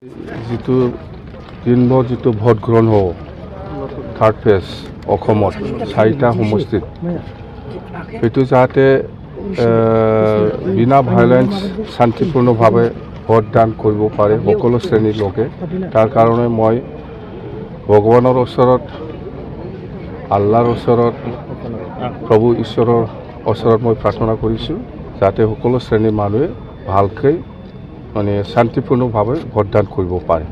যিটো দিনবৰ যিটো ভোট গ্ৰহণ হ'ব থাৰ্ড ফেজ অসমত 4টা সমষ্টিত সেইটো যাতে বিনা ভাইলেন্স শান্তিপূৰ্ণভাৱে ভোটদান কৰিব পাৰে সকলো শ্ৰেণীৰ লোকে। তাৰ কাৰণে মই ভগৱানৰ ওচৰত আল্লাহৰ ওচৰত প্ৰভু ঈশ্বৰৰ ওচৰত মই প্ৰাৰ্থনা কৰিছোঁ যাতে সকলো শ্ৰেণীৰ মানুহে ভালকৈ মানে শান্তিপূৰ্ণভাৱে ভোটদান কৰিব পাৰে।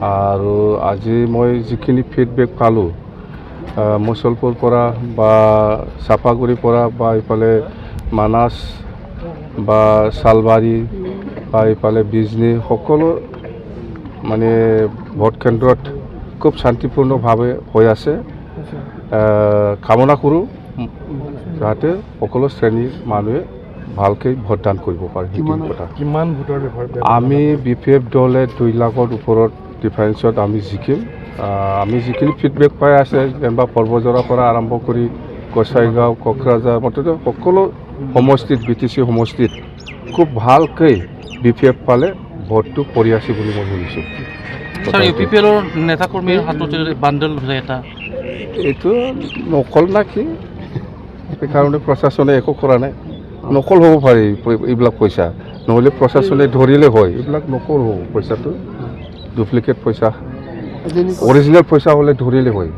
আৰু আজি মই যিখিনি ফিডবেক পালোঁ মুছলপুৰ পৰা বা চাপাগুৰিৰ পৰা বা ইফালে মানাছ বা চালবাৰী বা ইফালে বিজনী সকলো মানে ভোট কেন্দ্ৰত খুব শান্তিপূৰ্ণভাৱে হৈ আছে। কামনা কৰোঁ যাতে সকলো শ্ৰেণীৰ মানুহে ভালকৈ ভোটদান কৰিব পাৰে। কিমান ভোটৰ আমি BPF দলে 2 লাখৰ ওপৰত ডিফাৰেঞ্চত আমি জিকিম। আমি যিখিনি ফিডবেক পাই আছে যেনিবা পৰ্বজৰাৰ পৰা আৰম্ভ কৰি গোসাইগাঁও কোকৰাঝাৰ মুঠতে সকলো সমষ্টিত BTC সমষ্টিত খুব ভালকৈ BPF পালে ভোটটো পৰি আছে বুলি মই শুনিছোঁ। UPPLৰ নেতাকৰ্মীৰ হাতত বাণ্ডেল এটা এইটো নকল না কি সেইকাৰণে প্ৰশাসনে একো কৰা নাই। নকল হ'ব পাৰে এইবিলাক পইচা, নহ'লে প্ৰশাসনে ধৰিলে হয়। এইবিলাক নকল হ'ব পইচাটো, ডুপ্লিকেট পইচা। অৰিজিনেল পইচা হ'লে ধৰিলে হয়।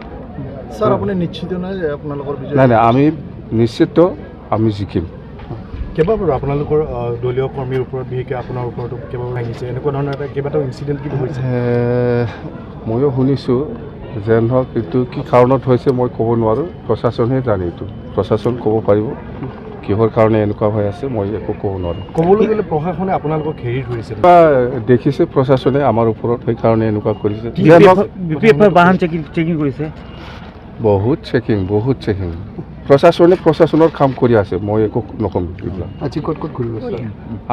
স্যাৰ আপুনি নিশ্চিত নাই যে আপোনালোকৰ নাই আমি নিশ্চিত আমি জিকিম। কেইবাবাৰো আপোনালোকৰ দলীয় কৰ্মীৰ ওপৰত বিশেষকৈ আপোনাৰ ওপৰতো কেইবাবাৰো ভাঙিছে এনেকুৱা ধৰণৰ এটা কেইবাটাও ইনচিডেণ্ট কিন্তু হৈছে? ময়ো শুনিছোঁ যেন হওক এইটো কি কাৰণত হৈছে মই ক'ব নোৱাৰোঁ, প্ৰশাসনে জানে। এইটো প্ৰশাসন ক'ব পাৰিব কিহৰ কাৰণে এনেকুৱা হৈ আছে, মই একো ক'ব নোৱাৰোঁ। ক'বলৈ গ'লে প্ৰশাসনে আপোনালোকক ঘেৰি ধৰিছে বা দেখিছে প্ৰশাসনে আমাৰ ওপৰত, সেইকাৰণে এনেকুৱা কৰিছে। চেকিং কৰিছে বহুত চেকিং প্ৰশাসনৰ কাম কৰি আছে, মই একো নক'ম এইবিলাক। আজি ক'ত ঘূৰিব?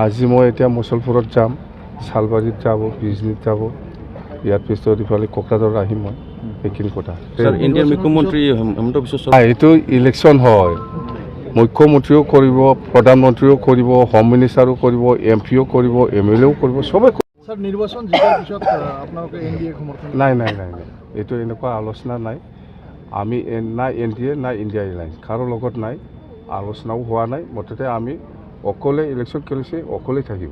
আজি মই এতিয়া মুছলপুৰত যাম, চালবাৰীত যাব, বিজনীত যাব, ইয়াৰ পিছত ইফালে কোকৰাঝাৰত আহিম। মই সেইখিনি কথা। ইণ্ডিয়াৰ মুখ্যমন্ত্ৰী হিমন্ত বিশ্ব শৰ্মা এইটো ইলেকশ্যন হয়, মুখ্যমন্ত্ৰীও কৰিব, প্ৰধানমন্ত্ৰীও কৰিব, হোম মিনিষ্টাৰো কৰিব, MP ও কৰিব, MLA ও কৰিব, চবেই। স্যাৰ নিৰ্বাচন জিকাৰ পিছত আপোনালোকে NDA সমৰ্থন? নাই এইটো এনেকুৱা আলোচনা নাই। আমি না NDA না ইণ্ডিয়া এলায়েন্স কাৰো লগত নাই, আলোচনাও হোৱা নাই। মুঠতে আমি অকলে ইলেকশ্যন খেলিছে, অকলেই থাকিব।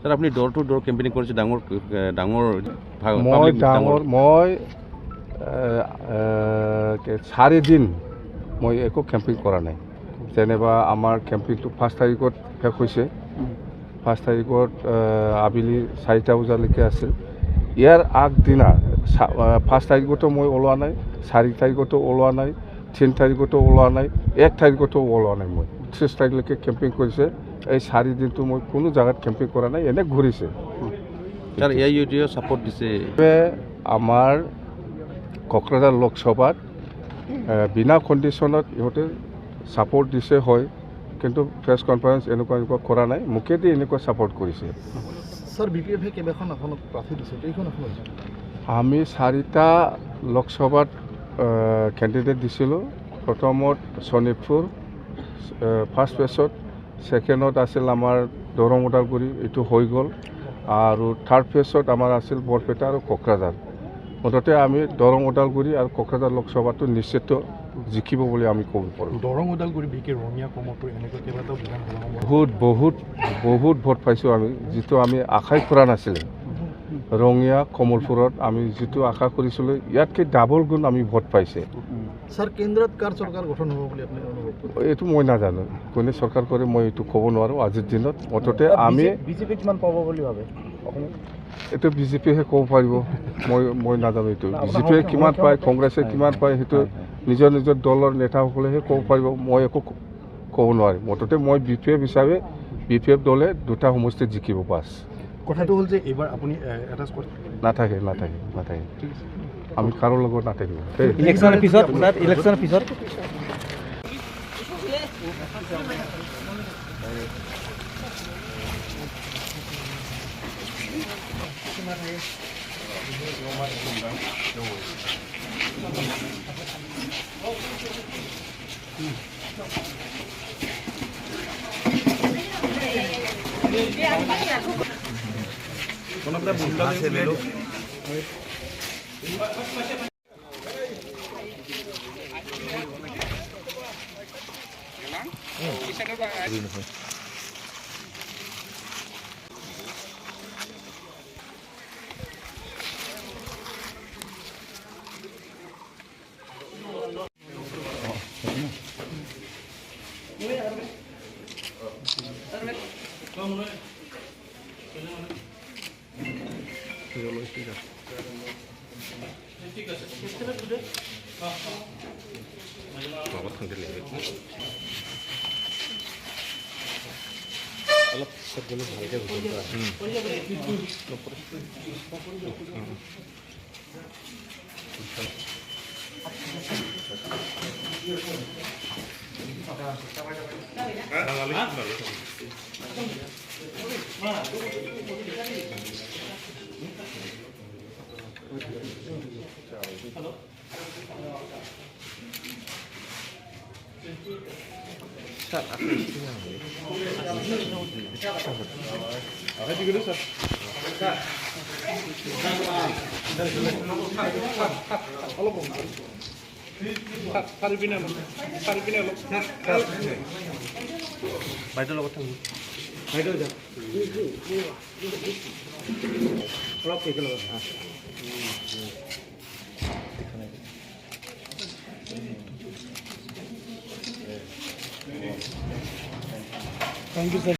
স্যাৰ আপুনি ডোৰ টু ডোৰ কেম্পেইনিং কৰিছে, ডাঙৰ মই 4 দিন মই একো কেম্পিং কৰা নাই। যেনিবা আমাৰ কেম্পিংটো 1 তাৰিখত শেষ হৈছে। 1 তাৰিখত আবেলি 4টা বজালৈকে আছিল। ইয়াৰ আগদিনা 1 তাৰিখতো মই ওলোৱা নাই, 4 তাৰিখতো ওলোৱা নাই, 3 তাৰিখতো ওলোৱা নাই, 1 তাৰিখতো ওলোৱা নাই। মই 30 তাৰিখলৈকে কেম্পিং কৰিছে। এই 4 দিনটো মই কোনো জেগাত কেম্পিং কৰা নাই, এনে ঘূৰিছে। স্যাৰ AIUDF ছাপোৰ্ট দিছে আমাৰ কোকৰাঝাৰ লোকসভাত বিনা কণ্ডিশ্যনত ইহঁতে ছাপোৰ্ট দিছে হয়, কিন্তু প্ৰেছ কনফাৰেন্স এনেকুৱা কৰা নাই, মুখেদি এনেকুৱা ছাপোৰ্ট কৰিছে। স্যাৰ BPF কেইবাখন আসনত প্ৰাৰ্থী দিছে, কেইখন আসন হৈছে? আমি 4টা লোকসভাত কেণ্ডিডেট দিছিলোঁ। প্ৰথমত শোণিতপুৰ ফাৰ্ষ্ট ফেজত, ছেকেণ্ডত আছিল আমাৰ দৰং ওদালগুৰি, এইটো হৈ গ'ল। আৰু থাৰ্ড ফেজত আমাৰ আছিল বৰপেটা আৰু কোকৰাঝাৰ। মুঠতে আমি দৰং ওদালগুৰি আৰু কোকৰাঝাৰ লোকসভাটো নিশ্চিত জিকিব বুলি আমি ক'ব পাৰোঁ। দৰং ওদালগুৰি বিশেষকৈ ৰঙিয়া কমৰপুৰ এনেকুৱা কেইবাটাও বিধানসভা বহুত ভোট পাইছোঁ আমি, যিটো আমি আশাই কৰা নাছিলোঁ। ৰঙিয়া কমলপুৰত আমি যিটো আশা কৰিছিলোঁ ইয়াতকৈ ডাবল গুণ আমি ভোট পাইছে। স্যাৰ কেন্দ্ৰত কাৰ চৰকাৰ গঠন হ'ব বুলি আপুনি অনুভৱ কৰে? এইটো মই নাজানো, কোনে চৰকাৰ কৰে মই এইটো ক'ব নোৱাৰোঁ আজিৰ দিনত। মুঠতে আমি বিজেপি কিমান পাব বুলি ভাবে? এইটো বিজেপিহে ক'ব পাৰিব, মই নাজানো। এইটো বিজেপিয়ে কিমান পায়, কংগ্ৰেছে কিমান পায়, সেইটো নিজৰ দলৰ নেতাসকলেহে ক'ব পাৰিব, মই একো ক'ব নোৱাৰিম। মুঠতে মই BPF হিচাপে BPF দলে 2টা সমষ্টিত জিকিব পাছ। কথাটো হ'ল যে এইবাৰ আপুনি এটা নাথাকে আমি কাৰো লগত নাথাকিব। ইলেকশ্যনৰ পিছত Thank you, sir.